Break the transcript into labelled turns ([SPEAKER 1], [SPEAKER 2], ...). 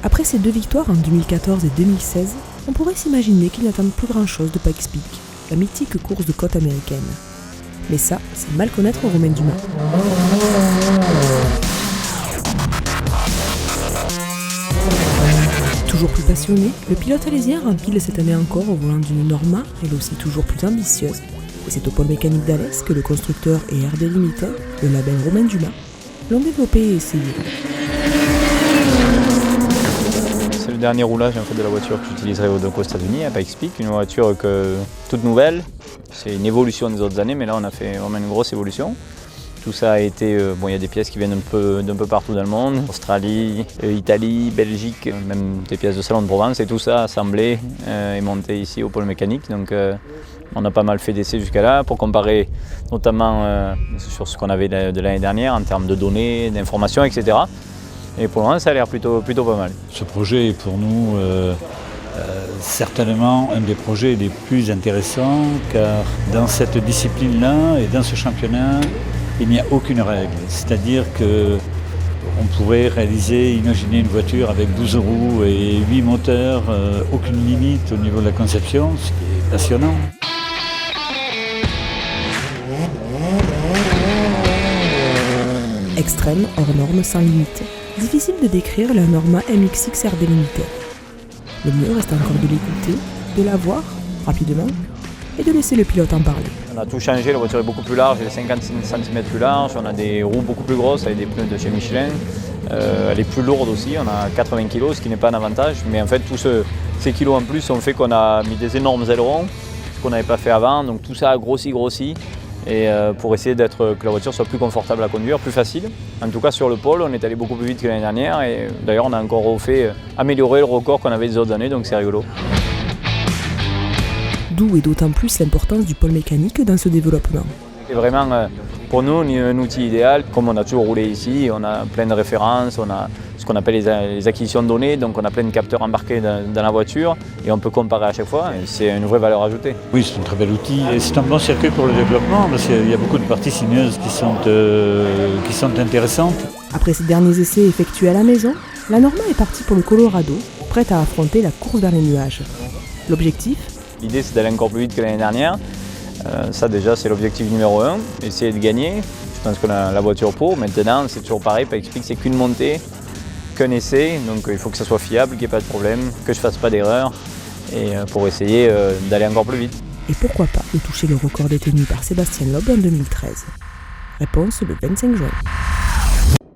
[SPEAKER 1] Après ces 2 victoires en 2014 et 2016, on pourrait s'imaginer qu'ils n'attendent plus grand-chose de Pikes Peak, la mythique course de côte américaine. Mais ça, c'est mal connaître Romain Dumas. Toujours plus passionné, le pilote alésien rempile cette année encore au volant d'une Norma, elle aussi toujours plus ambitieuse. Et c'est au pôle mécanique d'Alès que le constructeur et RD Limited, le label Romain Dumas, l'ont développé et essayé.
[SPEAKER 2] C'est le dernier roulage en fait, de la voiture que j'utiliserai aux États-Unis, à Pikes Peak, une voiture toute nouvelle. C'est une évolution des autres années, mais là on a fait vraiment une grosse évolution. Tout ça a été, il y a des pièces qui viennent d'un peu partout dans le monde, Australie, Italie, Belgique, même des pièces de salon de Provence, et tout ça assemblé et monté ici au pôle mécanique. Donc on a pas mal fait d'essais jusqu'à là pour comparer notamment sur ce qu'on avait de l'année dernière en termes de données, d'informations, etc. Et pour le moment ça a l'air plutôt pas mal.
[SPEAKER 3] Ce projet est pour nous certainement un des projets les plus intéressants car dans cette discipline-là et dans ce championnat, il n'y a aucune règle. C'est-à-dire qu'on pourrait imaginer une voiture avec 12 roues et 8 moteurs, aucune limite au niveau de la conception, ce qui est passionnant.
[SPEAKER 1] Extrême, hors norme, sans limite. Difficile de décrire la Norma MXX RD Limited. Le mieux reste encore de l'écouter, de la voir rapidement et de laisser le pilote en parler.
[SPEAKER 2] On a tout changé, la voiture est beaucoup plus large, elle est 50 cm plus large, on a des roues beaucoup plus grosses avec des pneus de chez Michelin. Elle est plus lourde aussi, on a 80 kg, ce qui n'est pas un avantage. Mais en fait, tous ces kilos en plus ont fait qu'on a mis des énormes ailerons, ce qu'on n'avait pas fait avant. Donc tout ça a grossi. Et pour essayer que la voiture soit plus confortable à conduire, plus facile. En tout cas sur le pôle, on est allé beaucoup plus vite que l'année dernière. Et d'ailleurs, on a encore amélioré le record qu'on avait les autres années, donc c'est rigolo.
[SPEAKER 1] D'où est d'autant plus l'importance du pôle mécanique dans ce développement.
[SPEAKER 2] C'est vraiment pour nous un outil idéal. Comme on a toujours roulé ici, on a plein de références, on a ce qu'on appelle les acquisitions de données, donc on a plein de capteurs embarqués dans la voiture et on peut comparer à chaque fois. Et c'est une vraie valeur ajoutée.
[SPEAKER 3] Oui, c'est un très bel outil et c'est un bon circuit pour le développement parce qu'il y a beaucoup de parties sinueuses qui sont intéressantes.
[SPEAKER 1] Après ces derniers essais effectués à la maison, la Norma est partie pour le Colorado, prête à affronter la course vers les nuages. L'objectif ?
[SPEAKER 2] L'idée c'est d'aller encore plus vite que l'année dernière. Ça déjà c'est l'objectif numéro 1, essayer de gagner. Je pense qu'on a la voiture pour. Maintenant c'est toujours pareil, Pikes Peak c'est qu'une montée, qu'un essai, donc il faut que ça soit fiable, qu'il n'y ait pas de problème, que je ne fasse pas d'erreur et pour essayer d'aller encore plus vite.
[SPEAKER 1] Et pourquoi pas de toucher le record détenu par Sébastien Loeb en 2013 ? Réponse le 25 juin.